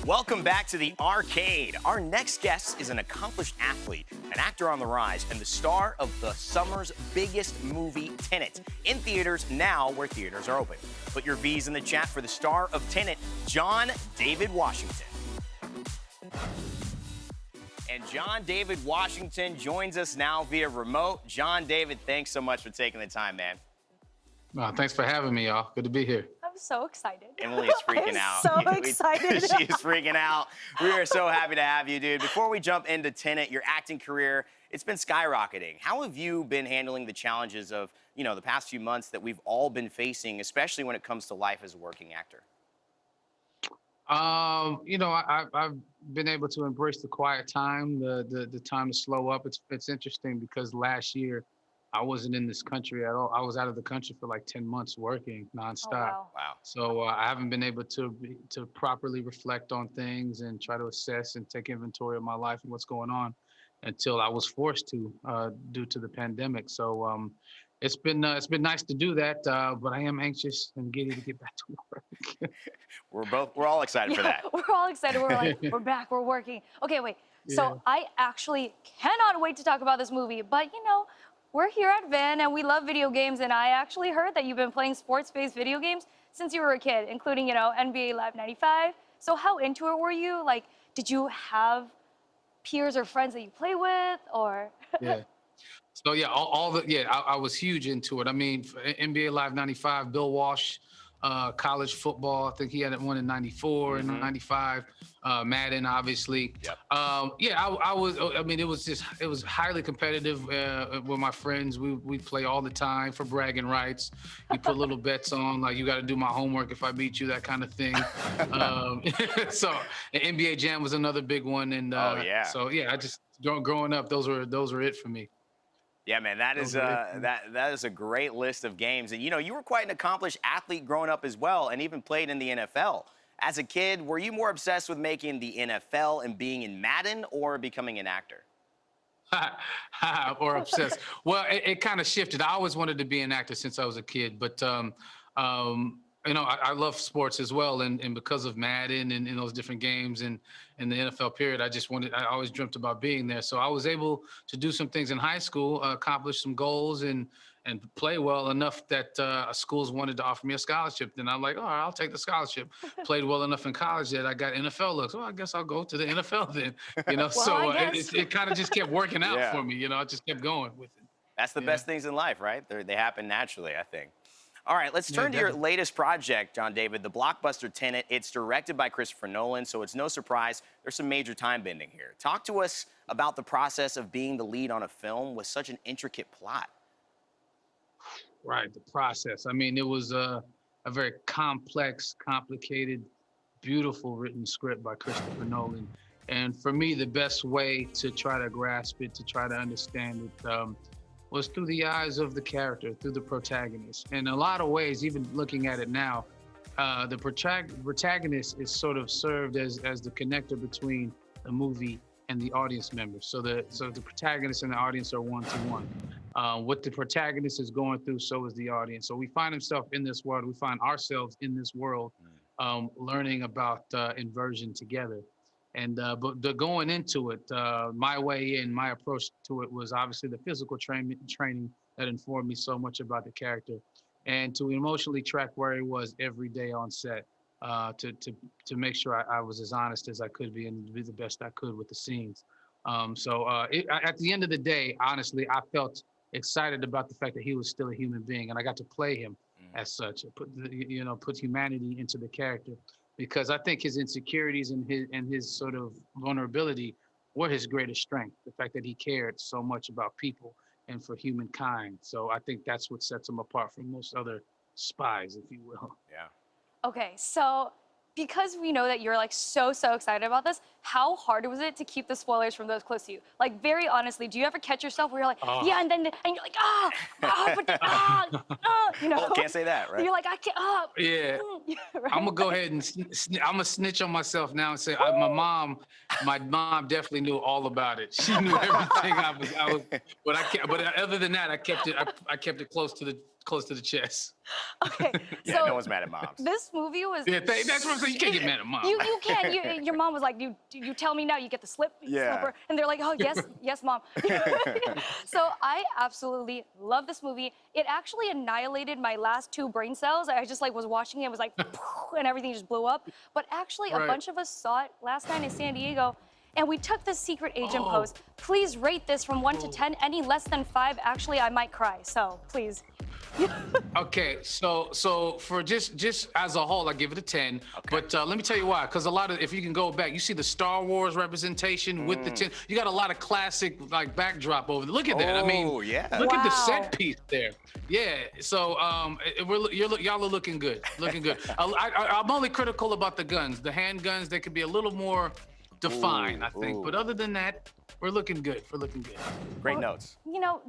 Welcome back to the arcade. Our next guest is an accomplished athlete, an actor on the rise, and the star of the summer's biggest movie, Tenet. In theaters now where theaters are open. Put your V's in the chat for the star of Tenet, John David Washington. And John David Washington joins us now via remote. John David, thanks so much for taking the time, man. Thanks for having me, y'all. Good to be here. I'm so excited. Emily is freaking out. So excited. She is freaking out. We are so happy to have you, dude. Before we jump into Tenet, your acting career, it's been skyrocketing. How have you been handling the challenges of, the past few months that we've all been facing, especially when it comes to life as a working actor? I've been able to embrace the quiet time, the time to slow up. It's interesting because last year I wasn't in this country at all. I was out of the country for like 10 months working nonstop. Oh, wow. Wow. So I haven't been able to properly reflect on things and try to assess and take inventory of my life and what's going on until I was forced to due to the pandemic. So it's been nice to do that, but I am anxious and giddy to get back to work. We're all excited for that. We're all excited. We're like, we're back, we're working. Okay, wait. So Yeah. I actually cannot wait to talk about this movie, but we're here at VENN and we love video games, and I actually heard that you've been playing sports-based video games since you were a kid, including, NBA Live 95. So how into it were you? Like, did you have peers or friends that you play with, or? Yeah. So yeah, I was huge into it. I mean, for NBA Live 95, Bill Walsh, college football. I think he had one in 94 and 95. Madden, obviously. Yep. I was. I mean, it was highly competitive with my friends. We play all the time for bragging rights. We put little bets on, like, you got to do my homework if I beat you, that kind of thing. So the NBA Jam was another big one, and So yeah, I just growing up, those were it for me. Yeah, man, that is a great list of games. And, you were quite an accomplished athlete growing up as well, and even played in the NFL. As a kid, were you more obsessed with making the NFL and being in Madden, or becoming an actor? Or obsessed. Well, it kind of shifted. I always wanted to be an actor since I was a kid, but I love sports as well, and because of Madden and those different games and the NFL period, I always dreamt about being there. So I was able to do some things in high school, accomplish some goals, and play well enough that schools wanted to offer me a scholarship. Then I'm like, all right, I'll take the scholarship. Played well enough in college that I got NFL looks. Well, I guess I'll go to the NFL then. So it kind of just kept working out for me. I just kept going with it. That's the best things in life, right? They happen naturally, I think. All right, let's turn to your latest project, John David, the blockbuster Tenet. It's directed by Christopher Nolan, so it's no surprise there's some major time bending here. Talk to us about the process of being the lead on a film with such an intricate plot. Right, the process. I mean, it was a very complex, complicated, beautiful written script by Christopher Nolan. And for me, the best way to try to grasp it, to try to understand it, was through the eyes of the character, through the protagonist. In a lot of ways, even looking at it now, the protagonist is sort of served as the connector between the movie and the audience members. So the protagonist and the audience are one-to-one. What the protagonist is going through, so is the audience. So we find ourselves in this world, learning about inversion together. And but going into it, my way in, my approach to it was obviously the physical training that informed me so much about the character, and to emotionally track where he was every day on set, to make sure I was as honest as I could be and be the best I could with the scenes. At the end of the day, honestly, I felt excited about the fact that he was still a human being, and I got to play him as such. Put humanity into the character. Because I think his insecurities and his sort of vulnerability were his greatest strength. The fact that he cared so much about people and for humankind. So I think that's what sets him apart from most other spies, if you will. Yeah. Okay, so because we know that you're like so excited about this, how hard was it to keep the spoilers from those close to you? Like, very honestly, do you ever catch yourself where you're like, yeah, and you're like, Oh, can't say that, right? You're like, I can't, Yeah. Right? I'm gonna go ahead and I'm gonna snitch on myself now and say my mom definitely knew all about it. She knew everything I was. But other than that, I kept it close to close to the chest. Okay, Yeah, so no one's mad at moms. this movie was. Yeah, that's what I'm saying. You can't get mad at mom. You can. Your mom was like, you tell me now. You get the Yeah. slipper, and they're like, oh yes, yes, mom. So I absolutely love this movie. It actually annihilated my last 2 brain cells. I just like was watching it, it was like, and everything just blew up. But actually, a Right. bunch of us saw it last night in San Diego. And we took the secret agent Oh. pose. Please rate this from 1 to 10. Any less than 5, actually, I might cry. So please. Okay, so for just as a whole, I give it a 10. But let me tell you why. Because a lot of, if you can go back, you see the Star Wars representation with the 10. You got a lot of classic like backdrop over there. Look at that. I mean, Oh, yeah. look at the Wow. set piece there. Yeah. So y'all are looking good. Looking good. I'm only critical about the guns. The handguns, they could be a little more defined, I think. ooh. But other than that, we're looking good. We're looking good. Great notes. You know,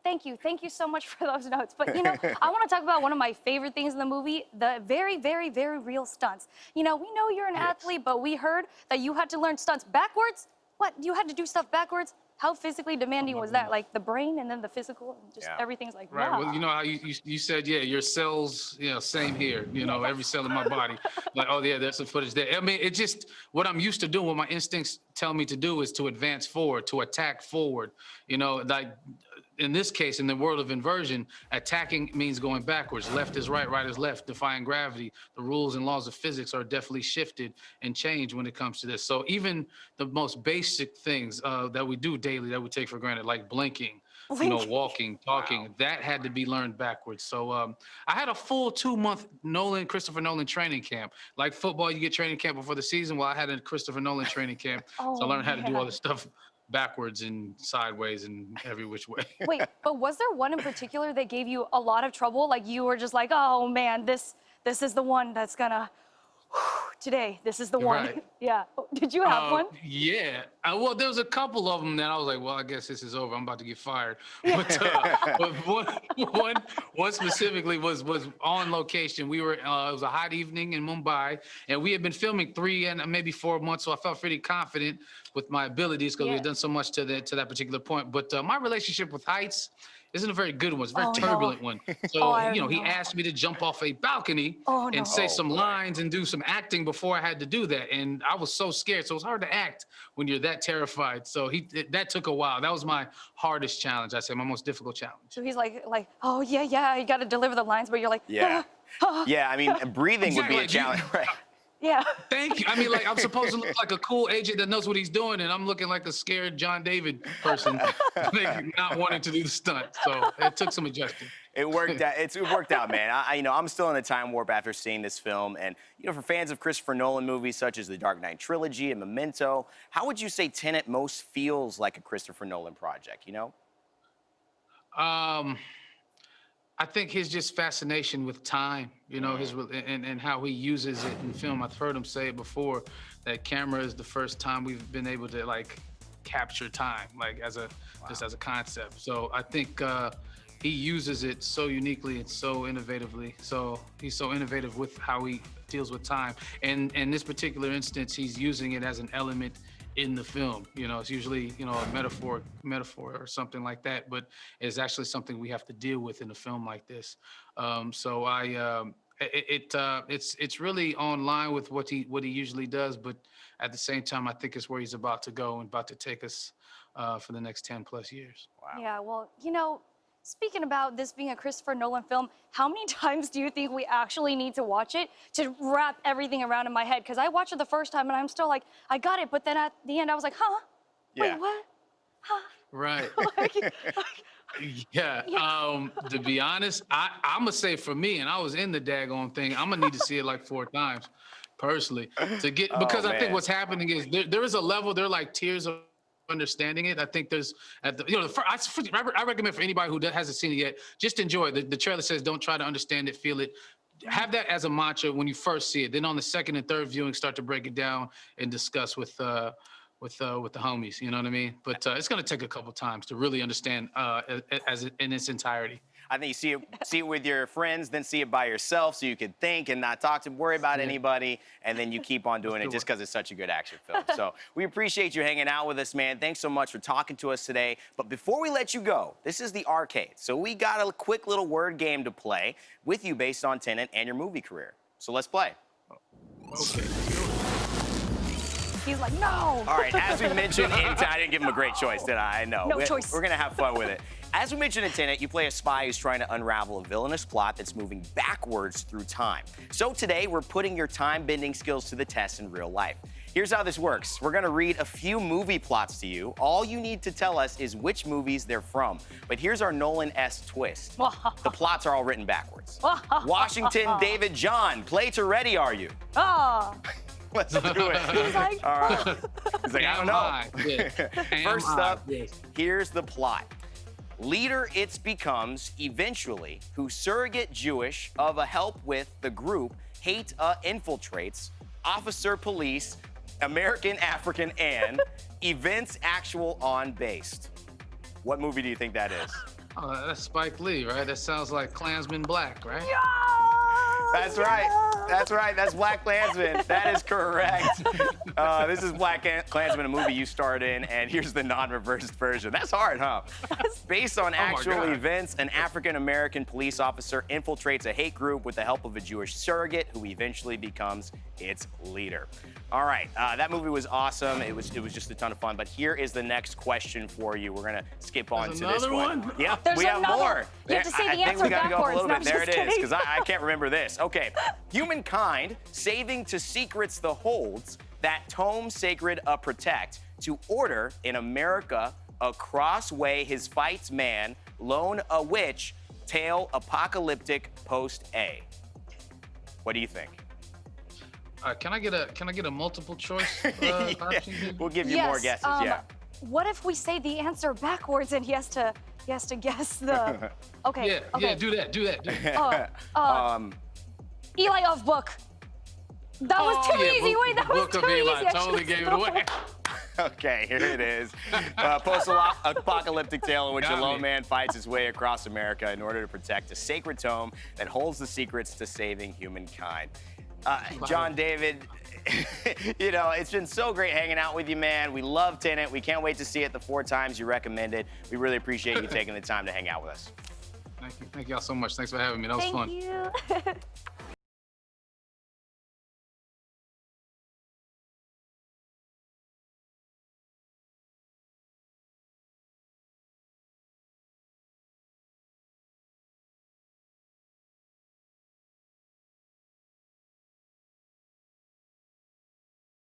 thank you so much for those notes. But you know, I want to talk about one of my favorite things in the movie, the very, very, very real stunts. You know, we know you're an athlete, but we heard that you had to learn stunts backwards. What, you had to do stuff backwards? How physically demanding was that? Like the brain and then the physical, and just Yeah. everything's like, Right. wow. Well, you know how you said, yeah, your cells, same here, every cell in my body. Like, oh, yeah, there's some footage there. I mean, it just, what I'm used to doing, what my instincts tell me to do is to advance forward, to attack forward. Like in this case, in the world of inversion, attacking means going backwards. Left is right, right is left, defying gravity. The rules and laws of physics are definitely shifted and changed when it comes to this. So even the most basic things that we do daily that we take for granted, like blinking, walking, talking, that had to be learned backwards. So I had a full 2-month Christopher Nolan training camp. Like football, you get training camp before the season. Well, I had a Christopher Nolan training camp. So I learned how to do all this stuff backwards and sideways and every which way. Wait, but was there one in particular that gave you a lot of trouble? Like you were just like, oh man, this is the one that's gonna, today, this is the one. Right. Yeah. Did you have one? Yeah. Well, there was a couple of them that I was like, well, I guess this is over. I'm about to get fired. But one specifically was on location. We were, it was a hot evening in Mumbai, and we had been filming 3 and maybe 4 months, so I felt pretty confident with my abilities because we had done so much to that particular point. But my relationship with heights isn't a very good one. It's a very turbulent one. So, he asked me to jump off a balcony and say some lines and do some acting before I had to do that. And I was so scared. So it's hard to act when you're that terrified. So that took a while. That was my hardest challenge, I'd say, my most difficult challenge. So he's like, oh yeah, you got to deliver the lines, but you're like, Yeah. Yeah, I mean, breathing would be a Exactly. challenge. Right. yeah. Thank you. I mean, like, I'm supposed to look like a cool agent that knows what he's doing, and I'm looking like a scared John David person, like, not wanting to do the stunt. So it took some adjusting. It worked out. It worked out, man. I'm still in a time warp after seeing this film, and for fans of Christopher Nolan movies such as the Dark Knight trilogy and Memento, how would you say Tenet most feels like a Christopher Nolan project? I think his just fascination with time, his and how he uses it in film. I've heard him say it before, that camera is the first time we've been able to like capture time, like just as a concept. So I think he uses it so uniquely and so innovatively. So he's so innovative with how he deals with time. And in this particular instance, he's using it as an element in the film. It's usually, a metaphor or something like that, but it's actually something we have to deal with in a film like this. It's really on line with what he usually does, but at the same time, I think it's where he's about to go and about to take us for the next 10+ years. Wow. Yeah, well, speaking about this being a Christopher Nolan film, how many times do you think we actually need to watch it to wrap everything around in my head? Because I watched it the first time and I'm still like, I got it. But then at the end, I was like, huh? Yeah. Wait, what? Huh? Right. Like, Yeah. To be honest, I'm gonna say for me, and I was in the daggone thing, I'm gonna need to see it like 4 times, personally, to get, because I think man. what's happening is there is a level, there are like tiers of understanding it. I think there's I recommend for anybody who hasn't seen it yet, just enjoy it. The trailer says don't try to understand it, feel it. Have that as a mantra when you first see it. Then on the second and third viewing, start to break it down and discuss with the homies. You know what I mean? But it's gonna take a couple times to really understand in its entirety. I think you see it with your friends, then see it by yourself so you can think and not worry about anybody, and then you keep on doing it just because it's such a good action film. So we appreciate you hanging out with us, man. Thanks so much for talking to us today. But before we let you go, this is the arcade. So we got a quick little word game to play with you based on Tenet and your movie career. So let's play. Okay. He's like, no. All right, as we mentioned, I didn't give him a great choice, did I? No. No choice. We're going to have fun with it. As we mentioned in Tenet, you play a spy who's trying to unravel a villainous plot that's moving backwards through time. So today, we're putting your time-bending skills to the test in real life. Here's how this works. We're going to read a few movie plots to you. All you need to tell us is which movies they're from. But here's our Nolan-esque twist. The plots are all written backwards. Washington, David, John, play to ready, are you? Oh. Let's do it. He's like, all right. He's like, I don't know. Yes. First up, yes. here's the plot. Leader becomes, eventually, who surrogate Jewish of a help with the group hate infiltrates, officer police, American, African, and events actual on based. What movie do you think that is? Oh, that's Spike Lee, right? That sounds like Klansman Black, right? That's right. That's right. That's Black Klansman. That is correct. This is Black Klansman, a movie you starred in, and here's the non-reversed version. That's hard, huh? Based on actual events, an African-American police officer infiltrates a hate group with the help of a Jewish surrogate who eventually becomes its leader. All right, that movie was awesome. It was just a ton of fun. But here is the next question for you. We're gonna skip on to this one. Yep, There's we have another. more. You have to say the I think answer we gotta go up a backwards. little No, bit. I'm There it just is, kidding. because I can't remember this. Okay, humankind saving to secrets the holds that tome sacred protect to order in America across way his fights man lone a witch tale apocalyptic post A. What do you think? Can I get a multiple choice option? We'll give you more guesses. Yeah. What if we say the answer backwards and he has to guess the? Okay. Yeah, okay. yeah. Do that. Eli of book. That was too easy. Wait, that was Book too of easy. Eli. Totally gave it away. Okay, here it is. Post-apocalyptic tale in which a lone man fights his way across America in order to protect a sacred tome that holds the secrets to saving humankind. John David, you know, it's been so great hanging out with you, man. We love Tenet. We can't wait to see it the 4 times you recommended. We really appreciate you taking the time to hang out with us. Thank you. Thank y'all so much. Thanks for having me. That was fun. Thank you.